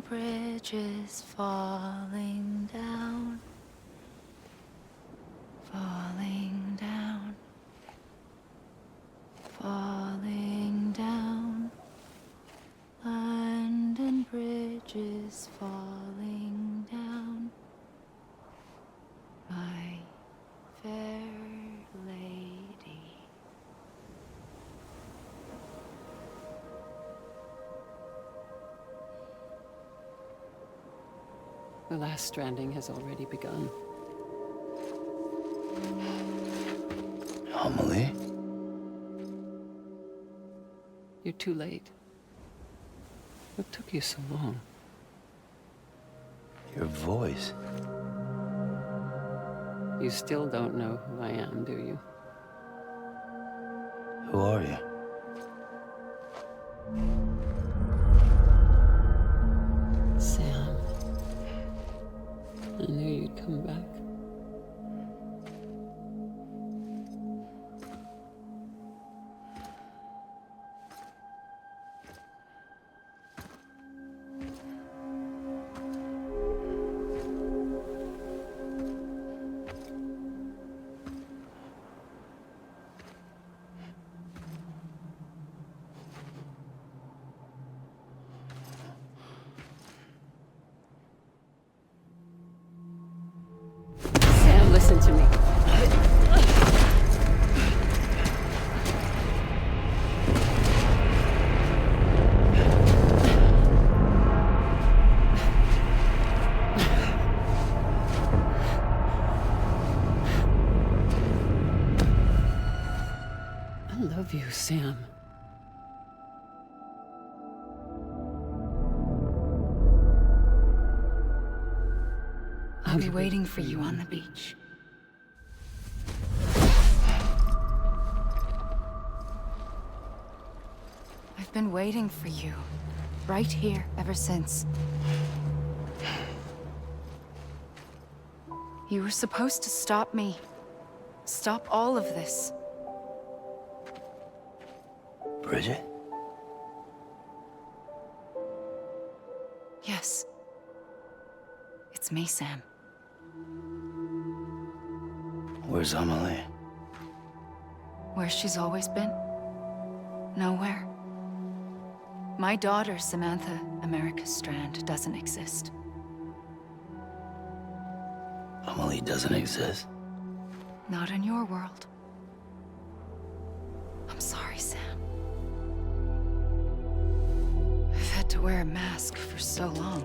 bridges falling down, falling down, falling down. London bridges falling down, my fair lady. The last stranding has already begun. Amelie? You're too late. What took you so long? Your voice. You still don't know who I am, do you? Who are you? Sam. I knew you'd come back. Sam, listen to me. I love you, Sam. I'll be waiting for you on the beach. I've been waiting for you, right here, ever since. You were supposed to stop me. Stop all of this. Bridget? Yes. It's me, Sam. Where's Amelie? Where she's always been. Nowhere. My daughter, Samantha America Strand, doesn't exist. Amelie doesn't exist. Not in your world. I'm sorry, Sam. I've had to wear a mask for so long.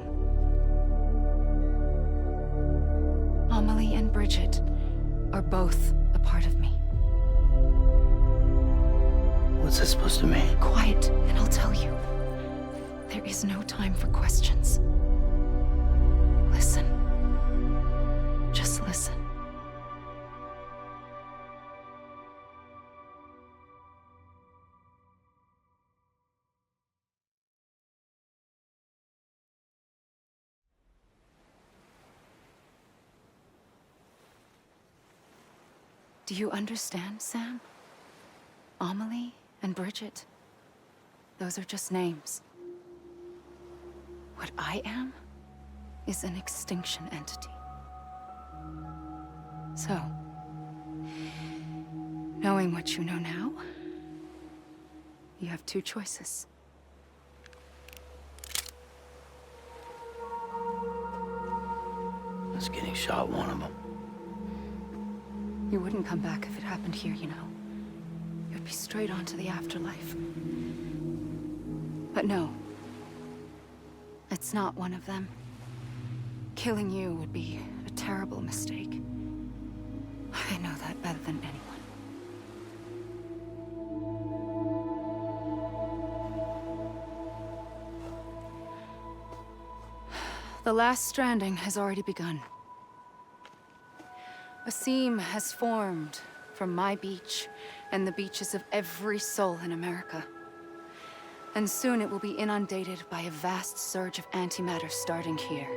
Amelie and Bridget are both a part of me. What's that supposed to mean? Quiet, and I'll tell you. There is no time for questions. Listen. Just listen. Do you understand, Sam? Amelie and Bridget, those are just names. What I am is an extinction entity. So, knowing what you know now, you have two choices. Is getting shot one of them? You wouldn't come back if it happened here, you know. You'd be straight on to the afterlife. But no. It's not one of them. Killing you would be a terrible mistake. I know that better than anyone. The last stranding has already begun. A seam has formed from my beach and the beaches of every soul in America. And soon it will be inundated by a vast surge of antimatter starting here.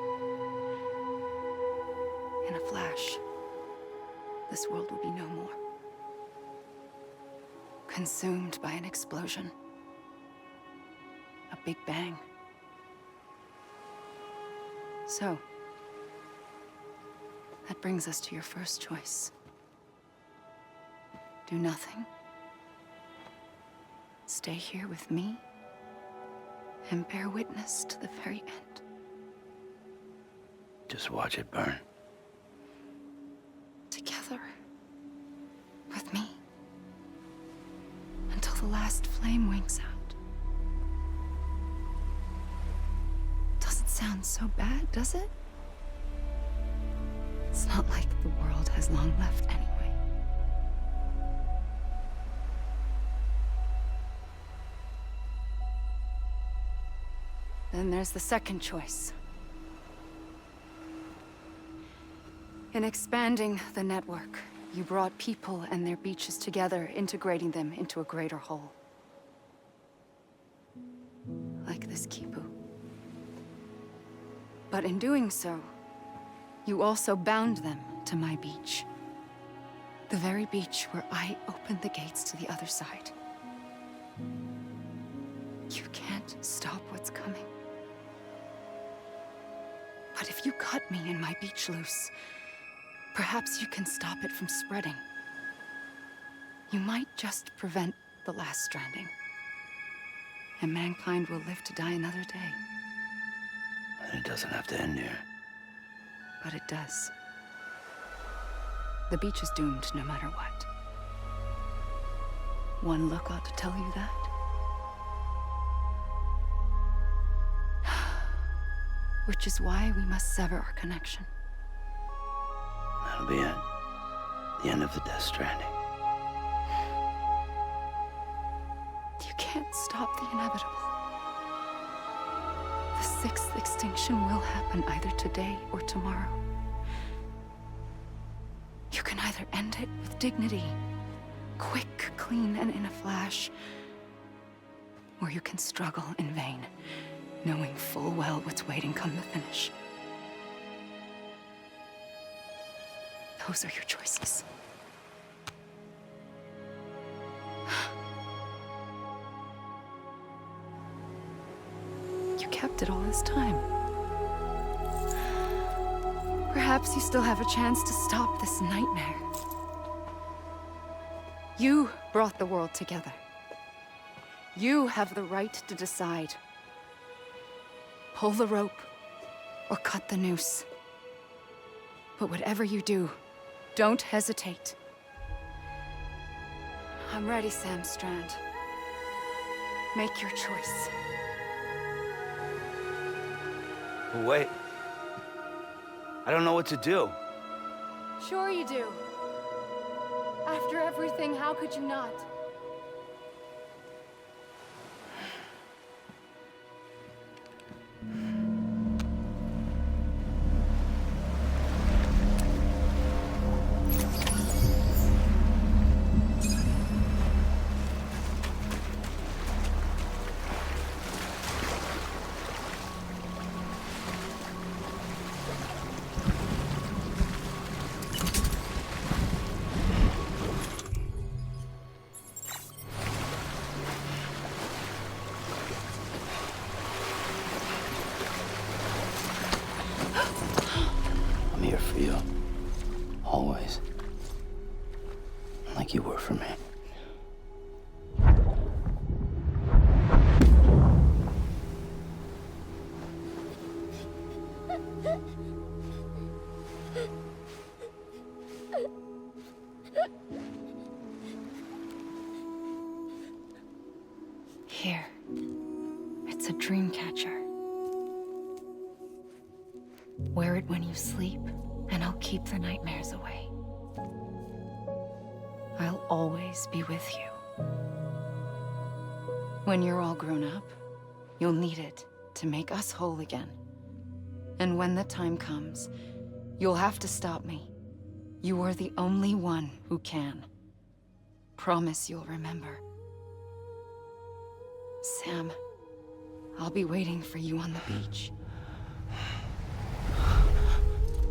In a flash, this world will be no more. Consumed by an explosion. A big bang. So, that brings us to your first choice. Do nothing. Stay here with me, and bear witness to the very end. Just watch it burn. Together. With me. Until the last flame winks out. Doesn't sound so bad, does it? It's not like the world has long left anyway. Then there's the second choice. In expanding the network, you brought people and their beaches together, integrating them into a greater whole. Like this Kipu. But in doing so, you also bound them to my beach. The very beach where I opened the gates to the other side. You can't stop what's coming. But if you cut me and my beach loose, perhaps you can stop it from spreading. You might just prevent the last stranding. And mankind will live to die another day. And it doesn't have to end here. But it does. The beach is doomed no matter what. One look ought to tell you that. Which is why we must sever our connection. That'll be it. The end of the Death Stranding. You can't stop the inevitable. The sixth extinction will happen either today or tomorrow. You can either end it with dignity, quick, clean, and in a flash, or you can struggle in vain, knowing full well what's waiting come the finish. Those are your choices. You kept it all this time. Perhaps you still have a chance to stop this nightmare. You brought the world together. You have the right to decide. Pull the rope, or cut the noose. But whatever you do, don't hesitate. I'm ready, Sam Strand. Make your choice. Wait. I don't know what to do. Sure you do. After everything, how could you not? I'm here for you. Always. Like you were for me. Here. It's a dream catcher. Wear it when you sleep, and I'll keep the nightmares away. I'll always be with you. When you're all grown up, you'll need it to make us whole again. And when the time comes, you'll have to stop me. You are the only one who can. Promise you'll remember. Sam, I'll be waiting for you on the beach.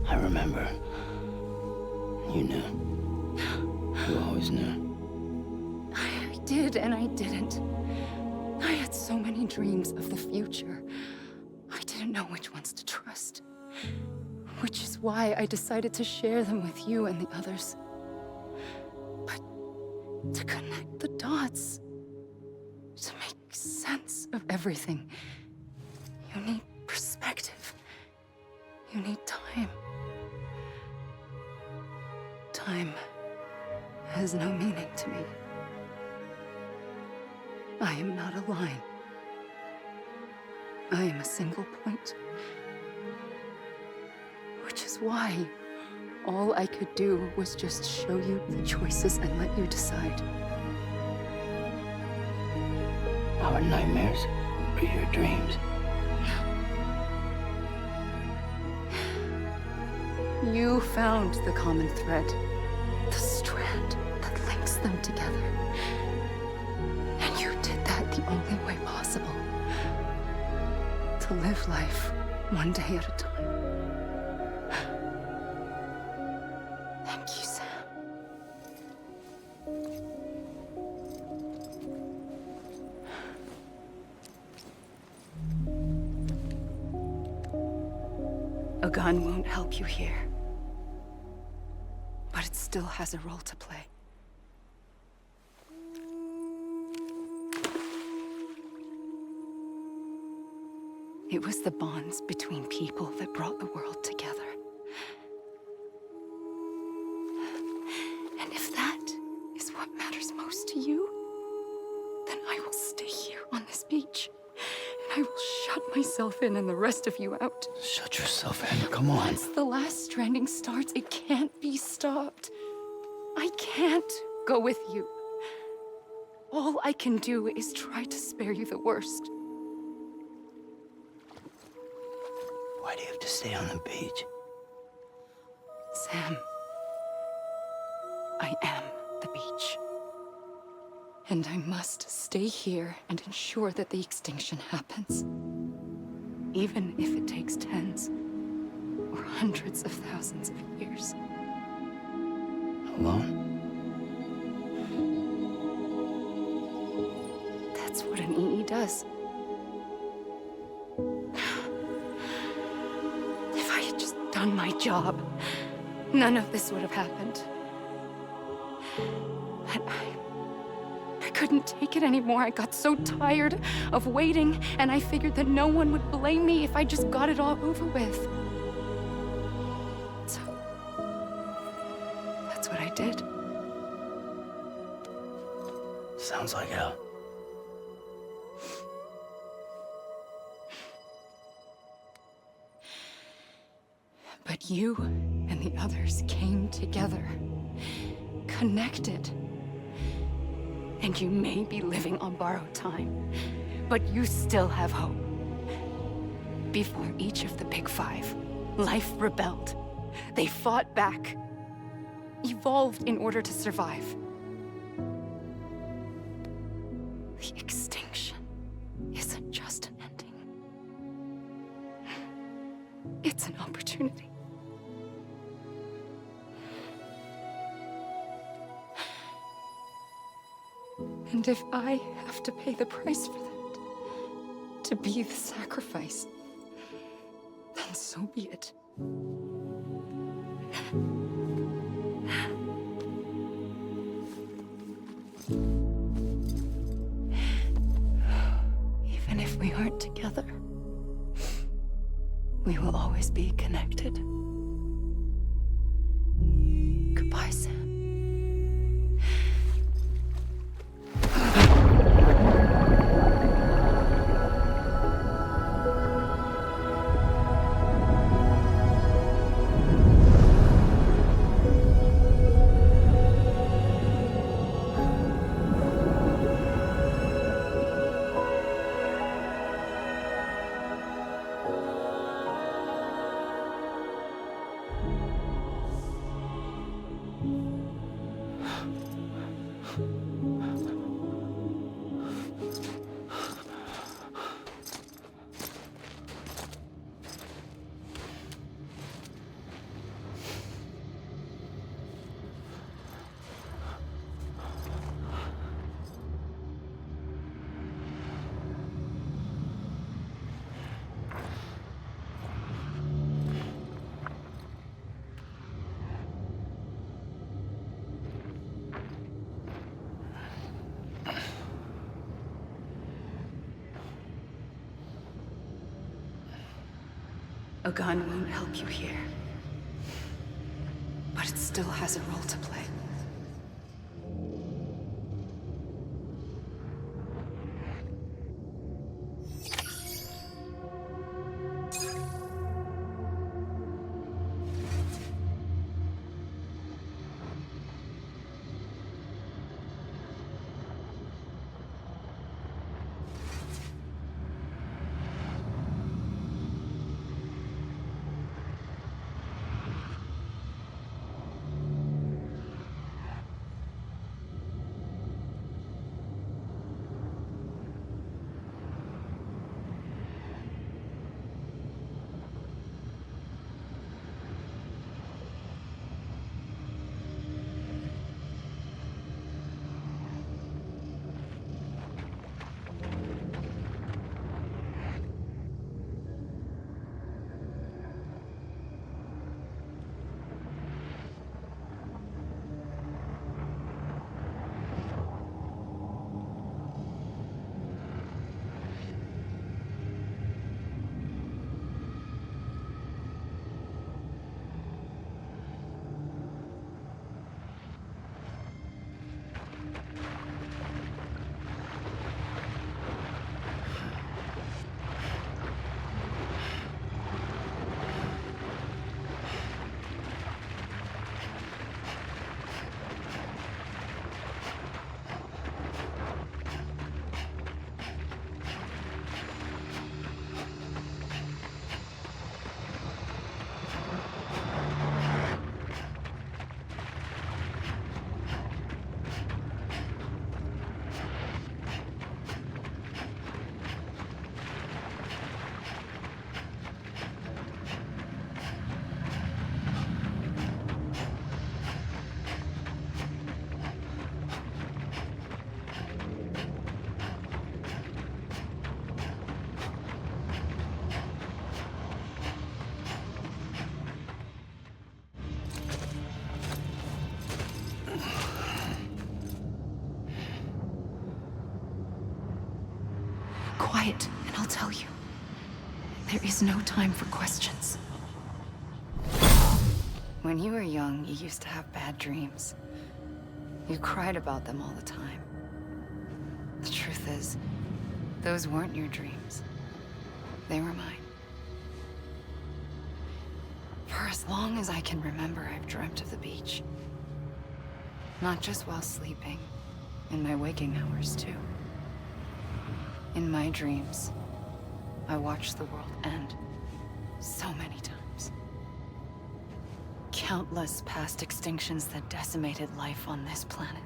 I remember. You knew. You always knew. I did and I didn't. I had so many dreams of the future. I didn't know which ones to trust. Which is why I decided to share them with you and the others. But to connect the dots, to make sense of everything, you need perspective. You need time. Time has no meaning to me. I am not a line. I am a single point. Which is why all I could do was just show you the choices and let you decide. Our nightmares are your dreams. You found the common thread, the strand that links them together. And you did that the only way possible. To live life one day at a time. Thank you, Sam. A gun won't help you here. But it still has a role to play. It was the bonds between people that brought the world together. And if that is what matters most to you, then I will stay here on this beach. And I will shut myself in and the rest of you out. Shut yourself in, come on. Once the last stranding starts, it can't be stopped. I can't go with you. All I can do is try to spare you the worst. Why do you have to stay on the beach? Sam, I am the beach. And I must stay here and ensure that the extinction happens. Even if it takes tens or hundreds of thousands of years. Alone? That's what an EE does. If I had just done my job, none of this would have happened. But I couldn't take it anymore. I got so tired of waiting, and I figured that no one would blame me if I just got it all over with. So, that's what I did. Sounds like hell. But you and the others came together, connected. And you may be living on borrowed time, but you still have hope. Before each of the Big Five, life rebelled. They fought back, evolved in order to survive. The extinction isn't just an ending. It's an opportunity. And if I have to pay the price for that, to be the sacrifice, then so be it. Even if we aren't together, we will always be connected. Goodbye, Sam. A gun won't help you here. But it still has a role to play. Quiet, and I'll tell you. There is no time for questions. When you were young, you used to have bad dreams. You cried about them all the time. The truth is, those weren't your dreams. They were mine. For as long as I can remember, I've dreamt of the beach. Not just while sleeping, in my waking hours too. In my dreams, I watched the world end so many times. Countless past extinctions that decimated life on this planet.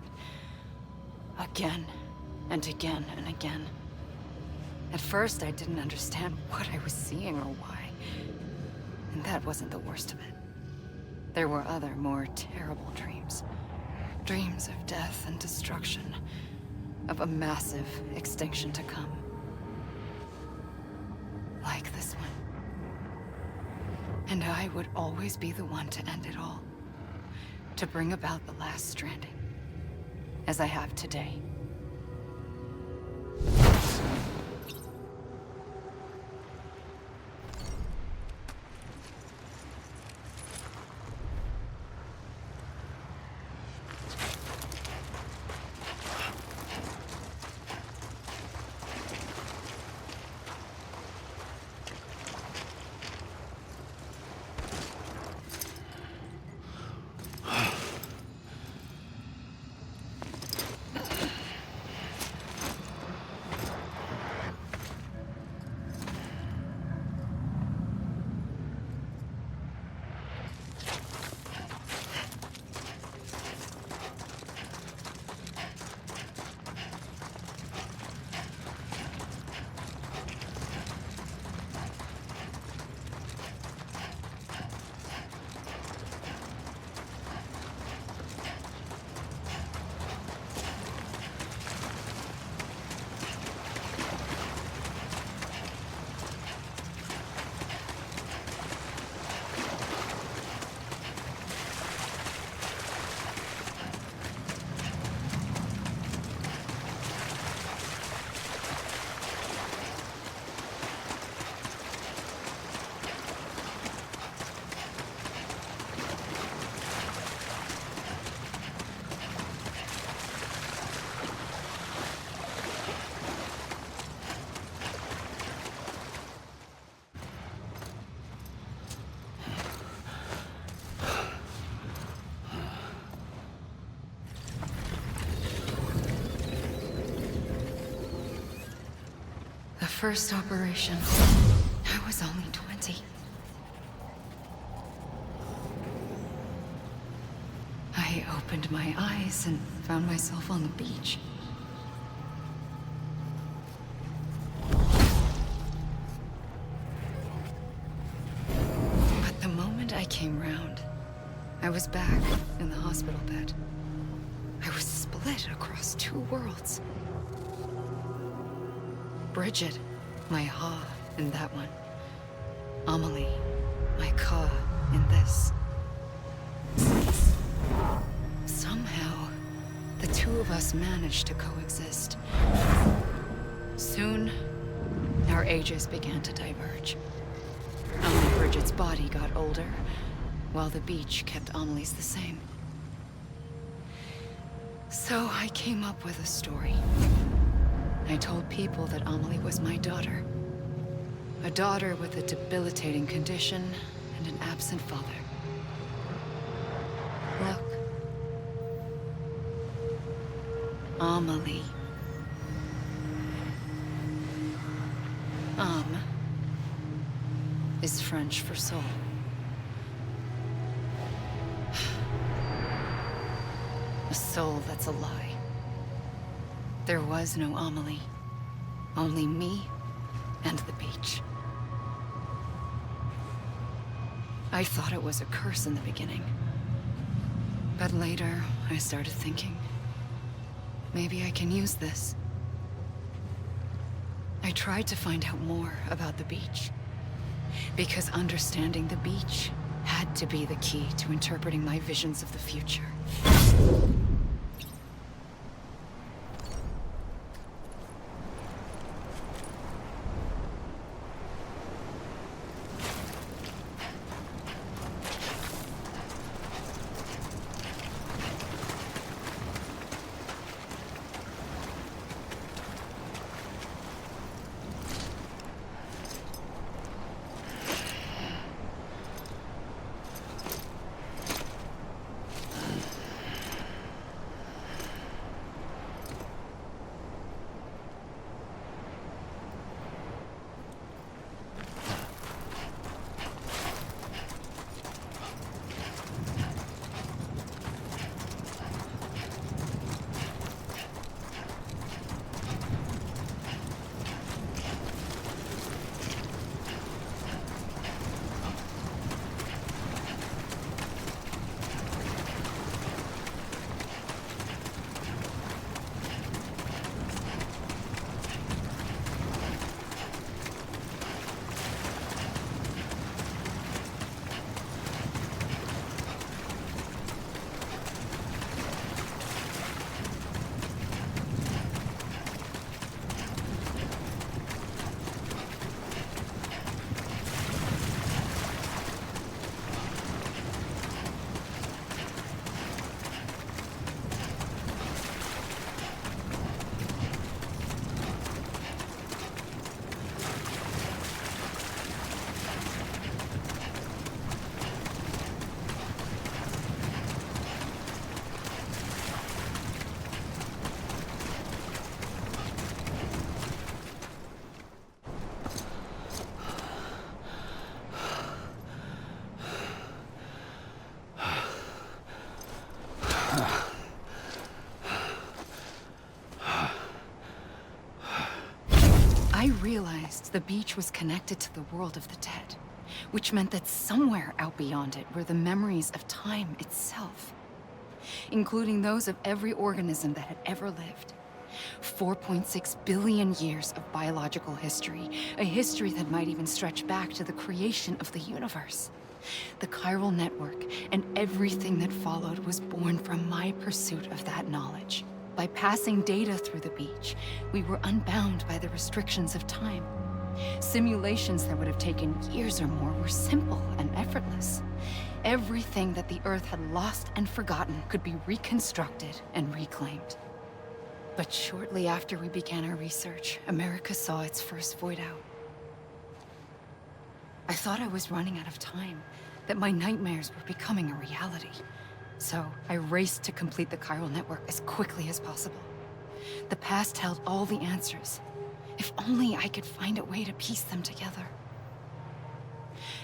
Again and again and again. At first, I didn't understand what I was seeing or why. And that wasn't the worst of it. There were other, more terrible dreams. Dreams of death and destruction. Of a massive extinction to come. Like this one. And I would always be the one to end it all. To bring about the last stranding. As I have today. first operation, I was only 20. I opened my eyes and found myself on the beach. But the moment I came round, I was back in the hospital bed. I was split across two worlds. Bridget, my Ha in that one. Amelie, my Ka in this. Somehow, the two of us managed to coexist. Soon, our ages began to diverge. Only Bridget's body got older, while the beach kept Amelie's the same. So I came up with a story. I told people that Amelie was my daughter. A daughter with a debilitating condition and an absent father. Look. Amelie. Is French for soul. A soul that's a lie. There was no Amelie. Only me and the beach. I thought it was a curse in the beginning. But later, I started thinking, maybe I can use this. I tried to find out more about the beach. Because understanding the beach had to be the key to interpreting my visions of the future. I realized the beach was connected to the world of the dead, which meant that somewhere out beyond it were the memories of time itself, including those of every organism that had ever lived. 4.6 billion years of biological history, a history that might even stretch back to the creation of the universe. The chiral network and everything that followed was born from my pursuit of that knowledge. By passing data through the beach, we were unbound by the restrictions of time. Simulations that would have taken years or more were simple and effortless. Everything that the Earth had lost and forgotten could be reconstructed and reclaimed. But shortly after we began our research, America saw its first void out. I thought I was running out of time, that my nightmares were becoming a reality. So I raced to complete the chiral network as quickly as possible. The past held all the answers. If only I could find a way to piece them together.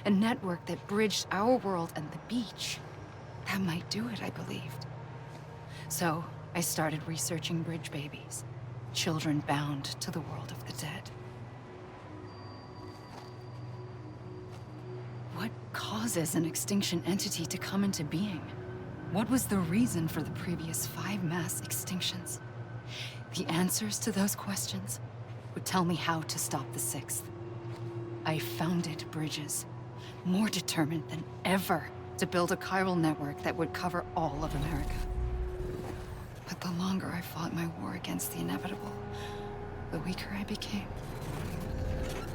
A network that bridged our world and the beach. That might do it, I believed. So, I started researching bridge babies. Children bound to the world of the dead. What causes an extinction entity to come into being? What was the reason for the previous 5 mass extinctions? The answers to those questions would tell me how to stop the 6th. I founded bridges, more determined than ever to build a chiral network that would cover all of America. But the longer I fought my war against the inevitable, the weaker I became.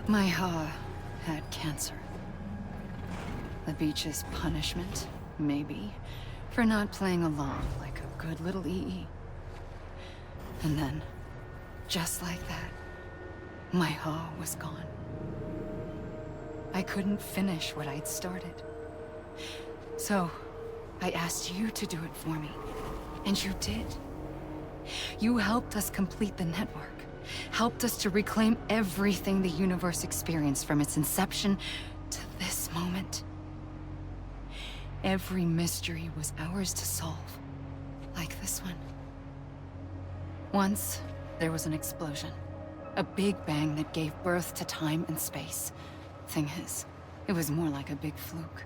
My Ha had cancer. The beach's punishment, maybe, for not playing along like a good little EE. And then, just like that, my Ha was gone. I couldn't finish what I'd started. So, I asked you to do it for me. And you did. You helped us complete the network. Helped us to reclaim everything the universe experienced from its inception to this moment. Every mystery was ours to solve. Like this one. Once, there was an explosion. A big bang that gave birth to time and space. Thing is, it was more like a big fluke.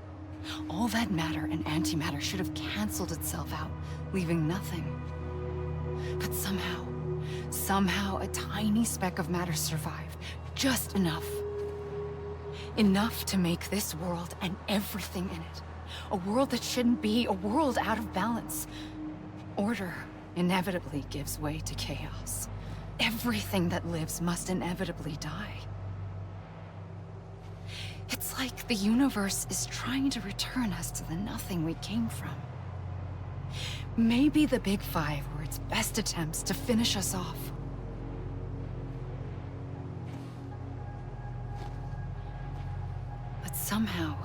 All that matter and antimatter should have canceled itself out, leaving nothing. But somehow a tiny speck of matter survived. Just enough. Enough to make this world and everything in it. A world that shouldn't be, a world out of balance. Order inevitably gives way to chaos. Everything that lives must inevitably die. It's like the universe is trying to return us to the nothing we came from. Maybe the Big Five were its best attempts to finish us off. But somehow,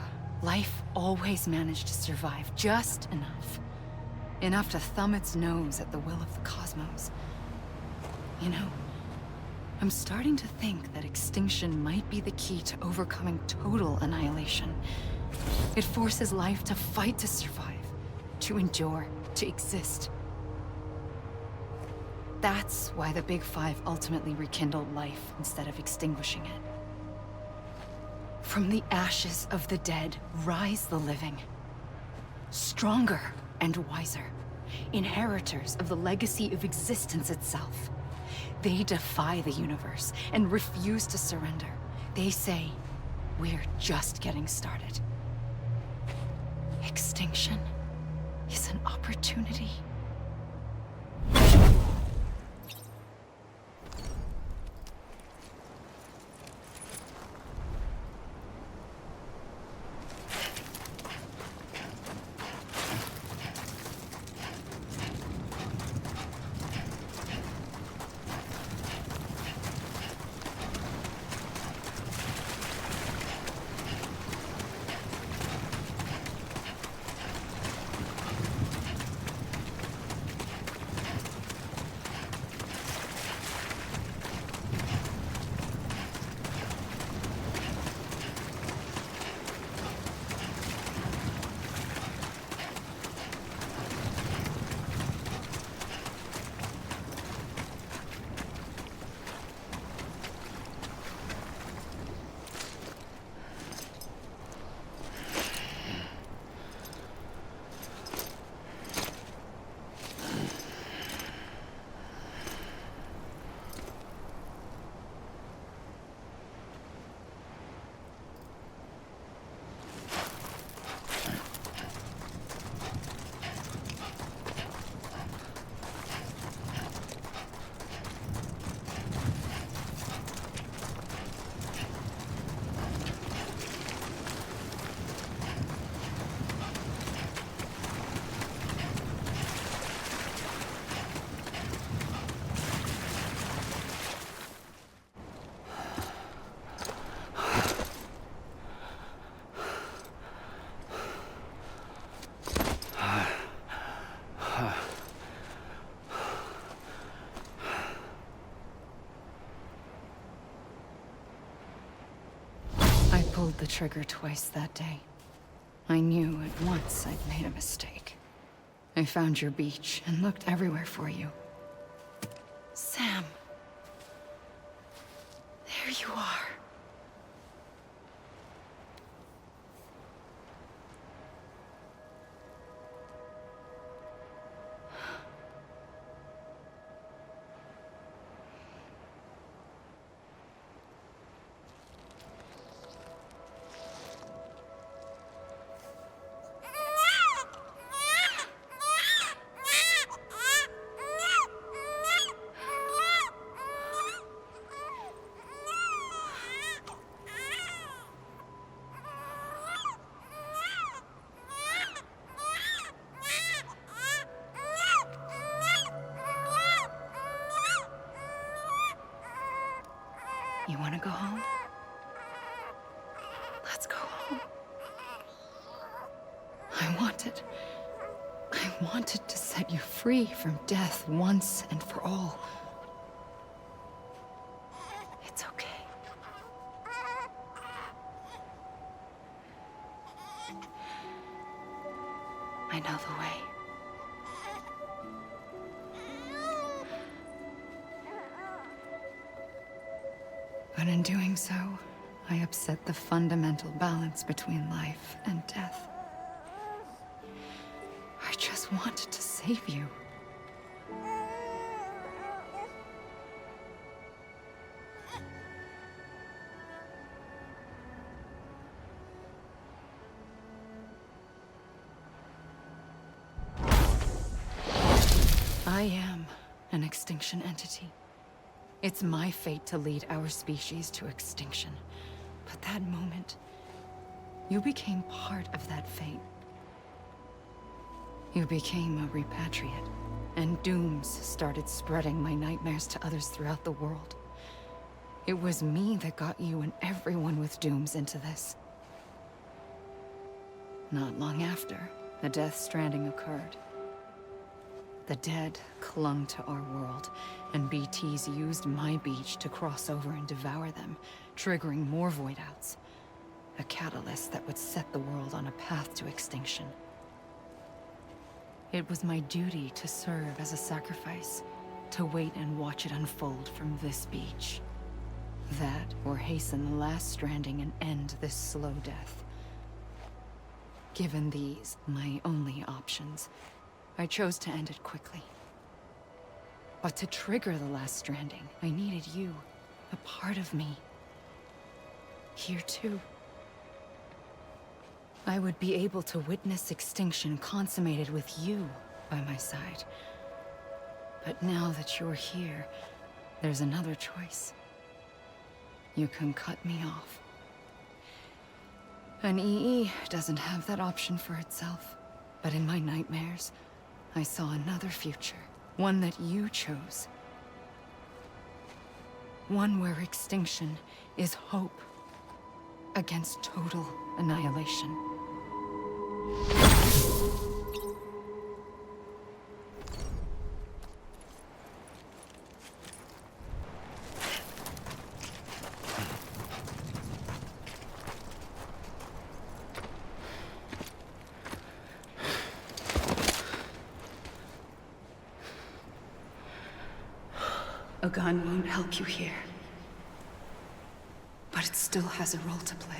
life always managed to survive just enough. Enough to thumb its nose at the will of the cosmos. You know, I'm starting to think that extinction might be the key to overcoming total annihilation. It forces life to fight to survive, to endure, to exist. That's why the Big Five ultimately rekindled life instead of extinguishing it. From the ashes of the dead rise the living. Stronger and wiser. Inheritors of the legacy of existence itself. They defy the universe and refuse to surrender. They say, we're just getting started. Extinction is an opportunity. pulled the trigger twice that day. I knew at once I'd made a mistake. I found your beach and looked everywhere for you. Sam. There you are. You want to go home? Let's go home. I wanted to set you free from death once and for all. It's okay. I know the way. But in doing so, I upset the fundamental balance between life and death. I just wanted to save you. I am an extinction entity. It's my fate to lead our species to extinction. But that moment, you became part of that fate. You became a repatriate, and dooms started spreading my nightmares to others throughout the world. It was me that got you and everyone with dooms into this. Not long after, the Death Stranding occurred. The dead clung to our world, and BTs used my beach to cross over and devour them, triggering more void-outs. A catalyst that would set the world on a path to extinction. It was my duty to serve as a sacrifice, to wait and watch it unfold from this beach. That, or hasten the last stranding and end this slow death. Given these, my only options, I chose to end it quickly. But to trigger the last stranding, I needed you, a part of me. Here too. I would be able to witness extinction consummated with you by my side. But now that you're here, there's another choice. You can cut me off. An EE doesn't have that option for itself. But in my nightmares, I saw another future. One that you chose. One where extinction is hope against total annihilation. A gun won't help you here. But it still has a role to play.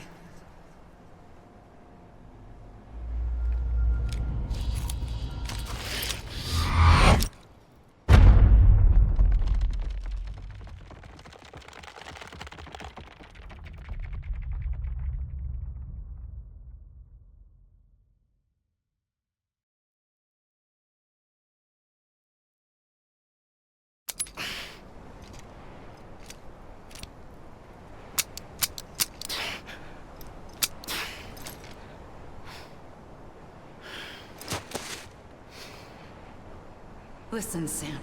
Listen, Sam.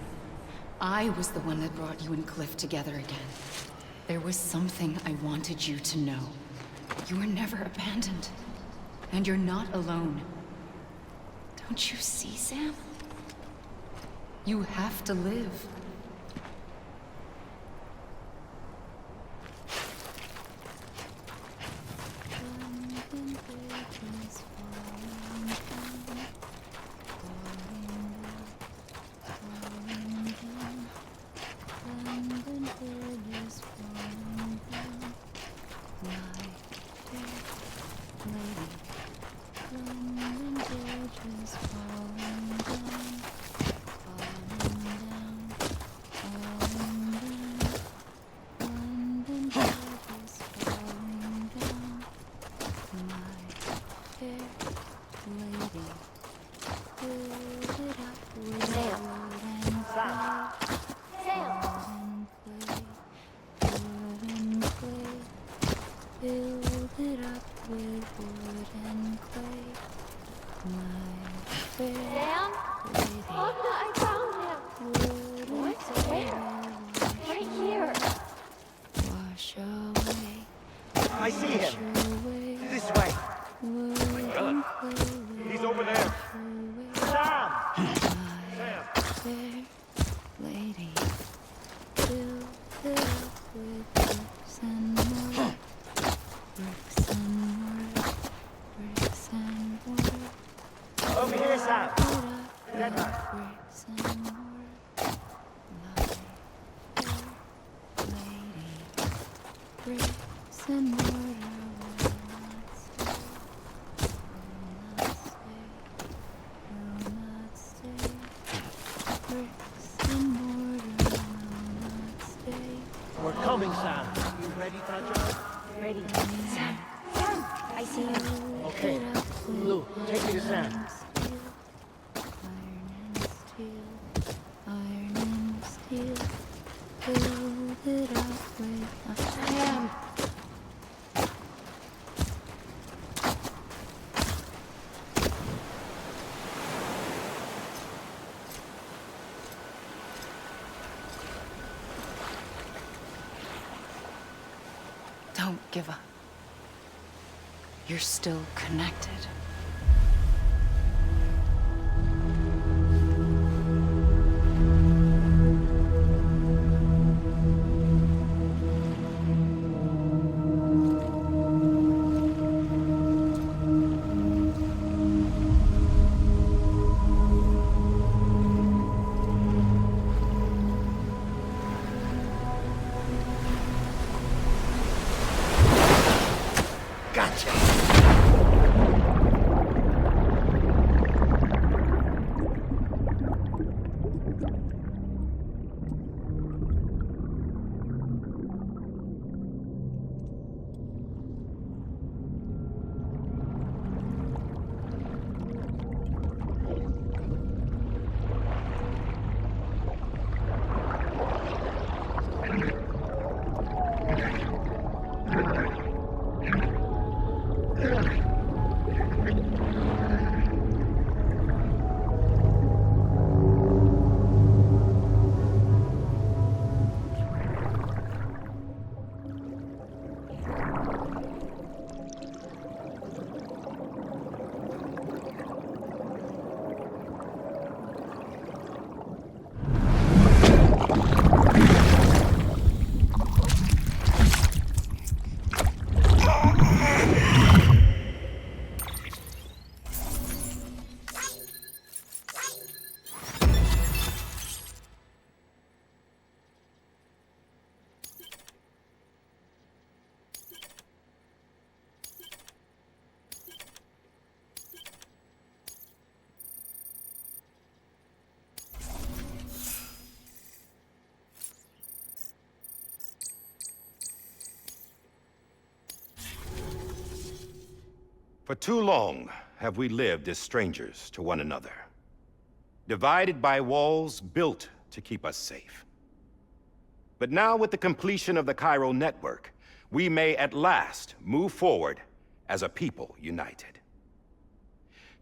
I was the one that brought you and Cliff together again. There was something I wanted you to know. You were never abandoned. And you're not alone. Don't you see, Sam? You have to live. I see him. This way. Oh my God. He's over there. Sam! Sam! Lady, fill it up with bricks and mortar. Bricks and mortar. Bricks and mortar. Over here, Sam. Fill it up with bricks and mortar. My fair lady, bricks and mortar. We're coming, Sam. You ready, Fragile? Ready. Sam! Sam! I see you. Okay. Lou, take me to Sam. Iron and steel, build it up with Sam! Don't give up. You're still connected. For too long have we lived as strangers to one another, divided by walls built to keep us safe. But now, with the completion of the Cairo network, we may at last move forward as a people united.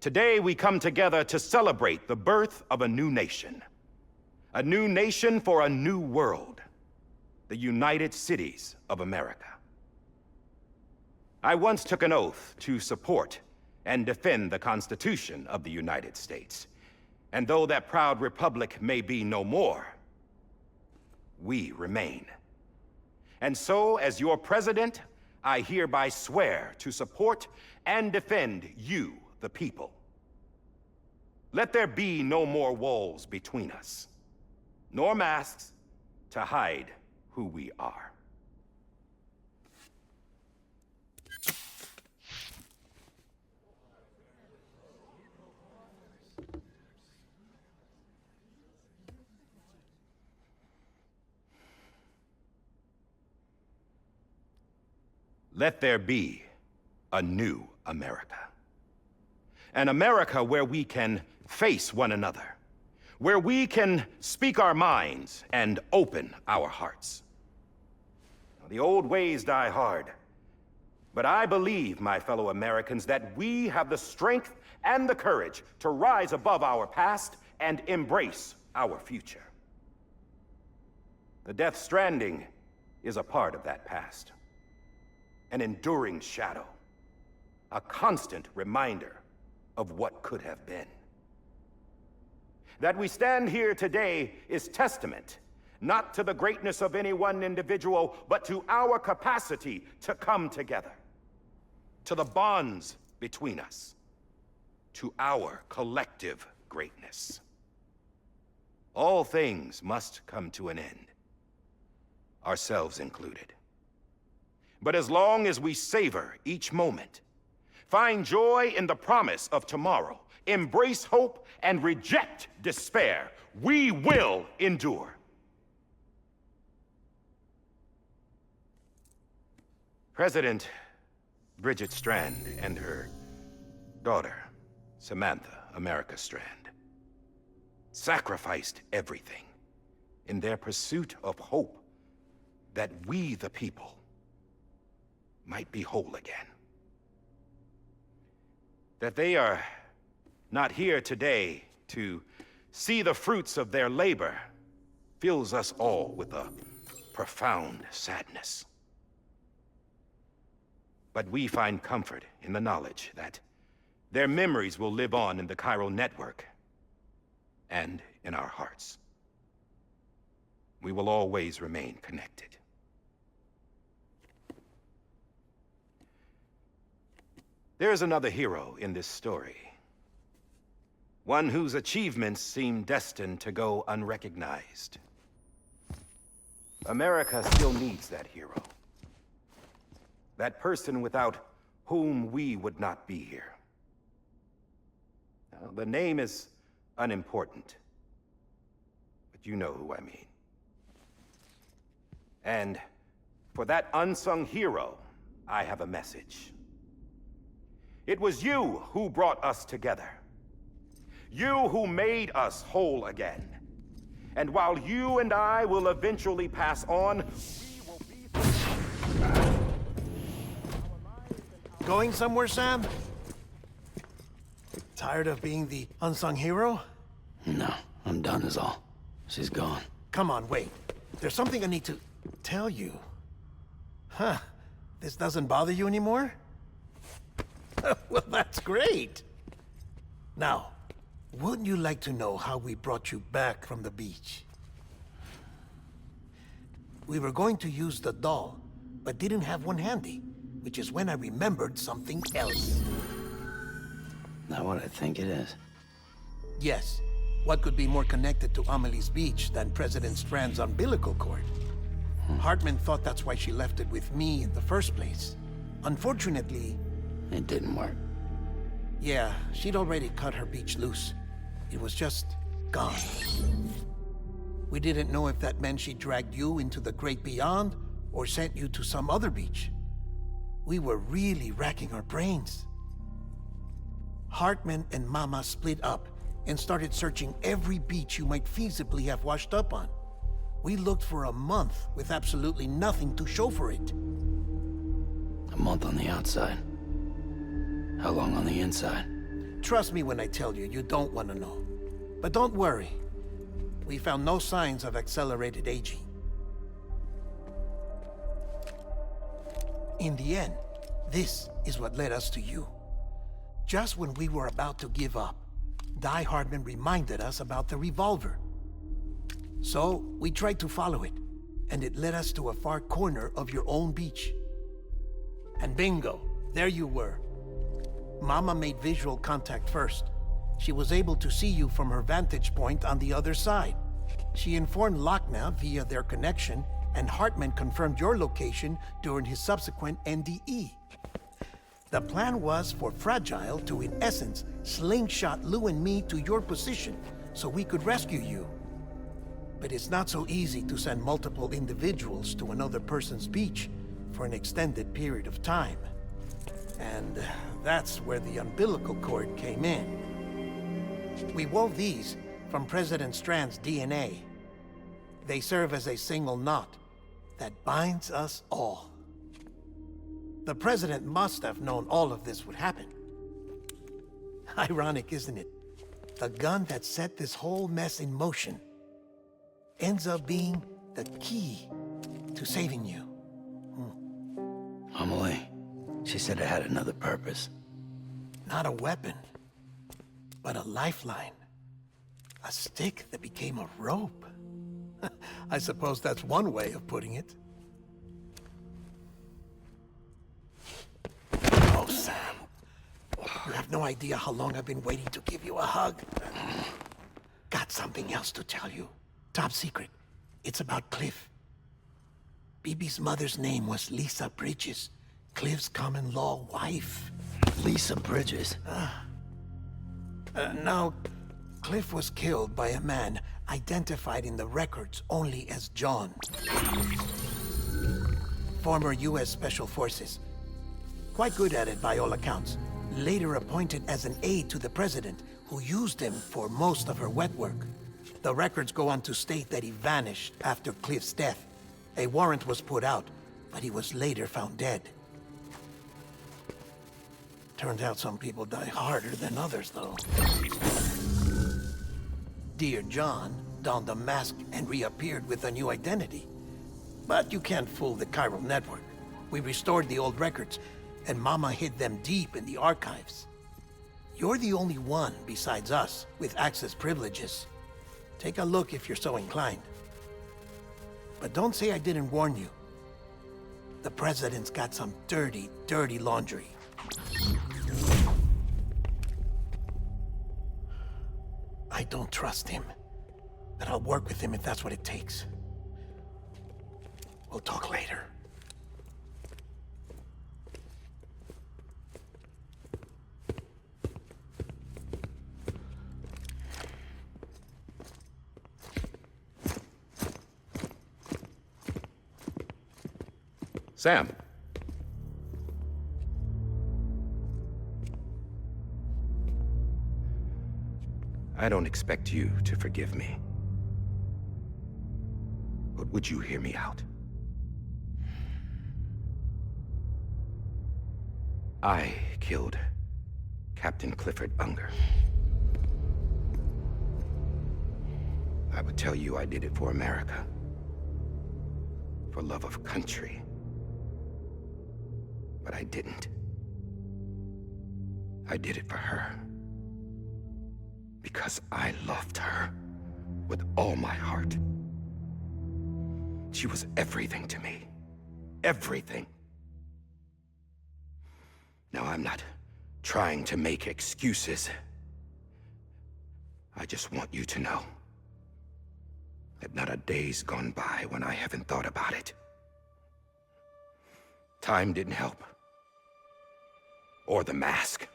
Today, we come together to celebrate the birth of a new nation for a new world, the United Cities of America. I once took an oath to support and defend the Constitution of the United States. And though that proud republic may be no more, we remain. And so, as your president, I hereby swear to support and defend you, the people. Let there be no more walls between us, nor masks to hide who we are. Let there be a new America. An America where we can face one another, where we can speak our minds and open our hearts. The old ways die hard, but I believe, my fellow Americans, that we have the strength and the courage to rise above our past and embrace our future. The Death Stranding is a part of that past. An enduring shadow, a constant reminder of what could have been. That we stand here today is testament, not to the greatness of any one individual, but to our capacity to come together, to the bonds between us, to our collective greatness. All things must come to an end, ourselves included. But as long as we savor each moment, find joy in the promise of tomorrow, embrace hope, and reject despair, we will endure. President Bridget Strand and her daughter, Samantha America Strand, sacrificed everything in their pursuit of hope that we, the people, might be whole again. That they are not here today to see the fruits of their labor fills us all with a profound sadness. But we find comfort in the knowledge that their memories will live on in the chiral network and in our hearts. We will always remain connected. There is another hero in this story. One whose achievements seem destined to go unrecognized. America still needs that hero. That person without whom we would not be here. Now, the name is unimportant, but you know who I mean. And for that unsung hero, I have a message. It was you who brought us together. You who made us whole again. And while you and I will eventually pass on, we will be... Going somewhere, Sam? Tired of being the unsung hero? No, I'm done is all. She's gone. Come on, wait. There's something I need to tell you. Huh. This doesn't bother you anymore? Well, that's great. Now, wouldn't you like to know how we brought you back from the beach? We were going to use the doll, but didn't have one handy, which is when I remembered something else. Not what I think it is. Yes. What could be more connected to Amelie's beach than President Strand's umbilical cord? Hartman thought that's why she left it with me in the first place. Unfortunately... It didn't work. Yeah, she'd already cut her beach loose. It was just gone. We didn't know if that meant she dragged you into the great beyond, or sent you to some other beach. We were really racking our brains. Hartman and Mama split up and started searching every beach you might feasibly have washed up on. We looked for a month with absolutely nothing to show for it. A month on the outside. How long on the inside? Trust me when I tell you, you don't want to know. But don't worry. We found no signs of accelerated aging. In the end, this is what led us to you. Just when we were about to give up, Die Hardman reminded us about the revolver. So, we tried to follow it, and it led us to a far corner of your own beach. And bingo, there you were. Mama made visual contact first. She was able to see you from her vantage point on the other side. She informed Lochna via their connection, and Hartman confirmed your location during his subsequent NDE. The plan was for Fragile to, in essence, slingshot Lou and me to your position so we could rescue you. But it's not so easy to send multiple individuals to another person's beach for an extended period of time. And that's where the umbilical cord came in. We wove these from President Strand's DNA. They serve as a single knot that binds us all. The President must have known all of this would happen. Ironic, isn't it? The gun that set this whole mess in motion ends up being the key to saving you. Amelie, she said it had another purpose. Not a weapon, but a lifeline. A stick that became a rope. I suppose that's one way of putting it. Oh, Sam. You have no idea how long I've been waiting to give you a hug. Got something else to tell you. Top secret. It's about Cliff. Bibi's mother's name was Lisa Bridges, Cliff's common-law wife. Lisa Bridges? Now, Cliff was killed by a man identified in the records only as John. Former U.S. Special Forces. Quite good at it by all accounts. Later appointed as an aide to the president, who used him for most of her wet work. The records go on to state that he vanished after Cliff's death. A warrant was put out, but he was later found dead. Turns out some people die harder than others, though. Dear John donned a mask and reappeared with a new identity. But you can't fool the chiral network. We restored the old records, and Mama hid them deep in the archives. You're the only one, besides us, with access privileges. Take a look if you're so inclined. But don't say I didn't warn you. The President's got some dirty, dirty laundry. I don't trust him, but I'll work with him if that's what it takes. We'll talk later. Sam. I don't expect you to forgive me. But would you hear me out? I killed Captain Clifford Unger. I would tell you I did it for America. For love of country. But I didn't. I did it for her. Because I loved her with all my heart. She was everything to me. Everything. Now, I'm not trying to make excuses. I just want you to know that not a day's gone by when I haven't thought about it. Time didn't help. Or the mask.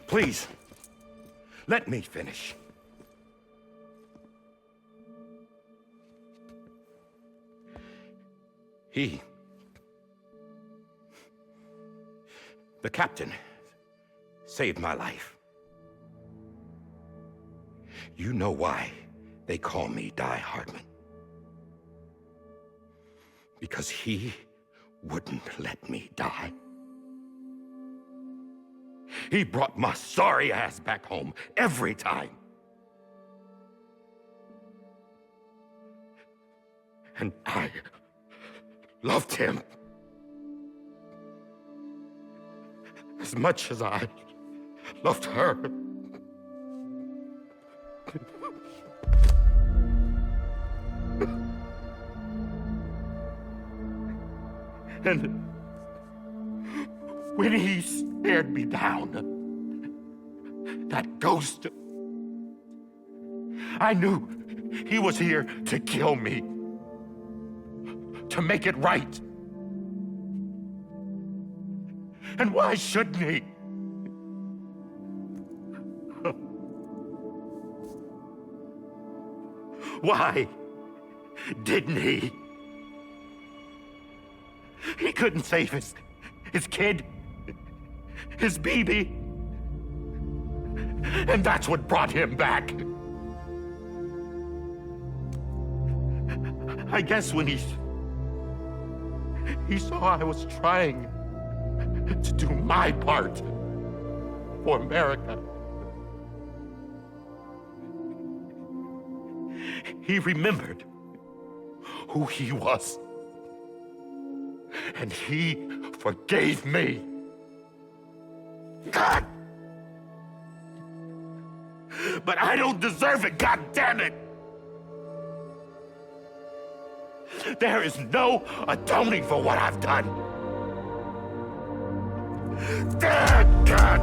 Please, let me finish. The captain, saved my life. You know why they call me Die Hartman. Because he wouldn't let me die. He brought my sorry ass back home every time. And I loved him as much as I loved her. And when he stared me down, that ghost, I knew he was here to kill me, to make it right. And why shouldn't he? Why didn't he? He couldn't save his kid, his baby. And that's what brought him back. I guess when he saw I was trying to do my part for America, he remembered who he was. And he forgave me. God! But I don't deserve it, God damn it! There is no atoning for what I've done. God!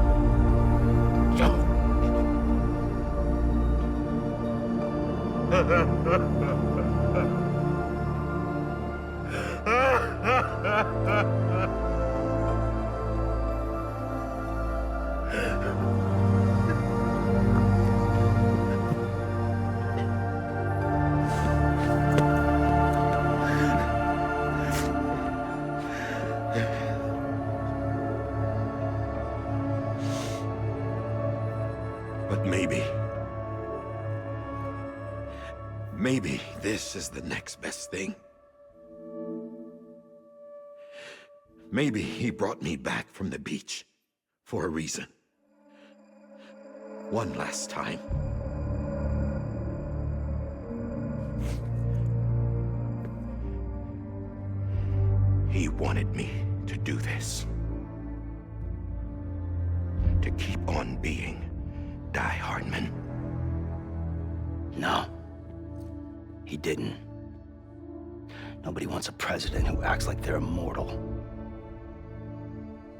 But maybe this is the next best thing. Maybe he brought me back from the beach for a reason. One last time. He wanted me to do this. To keep on being Die Hardman. No. He didn't. Nobody wants a president who acts like they're immortal.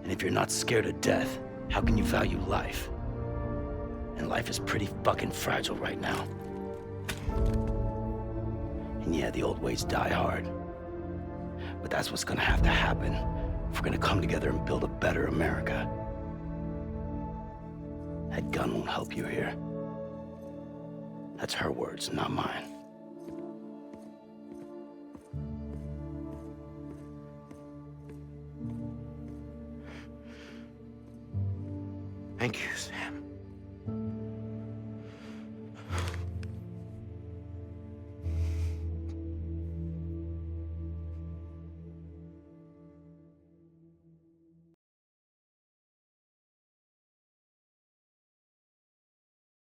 And if you're not scared of death, how can you value life? And life is pretty fucking fragile right now. And yeah, the old ways die hard. But that's what's gonna have to happen if we're gonna come together and build a better America. That gun won't help you here. That's her words, not mine.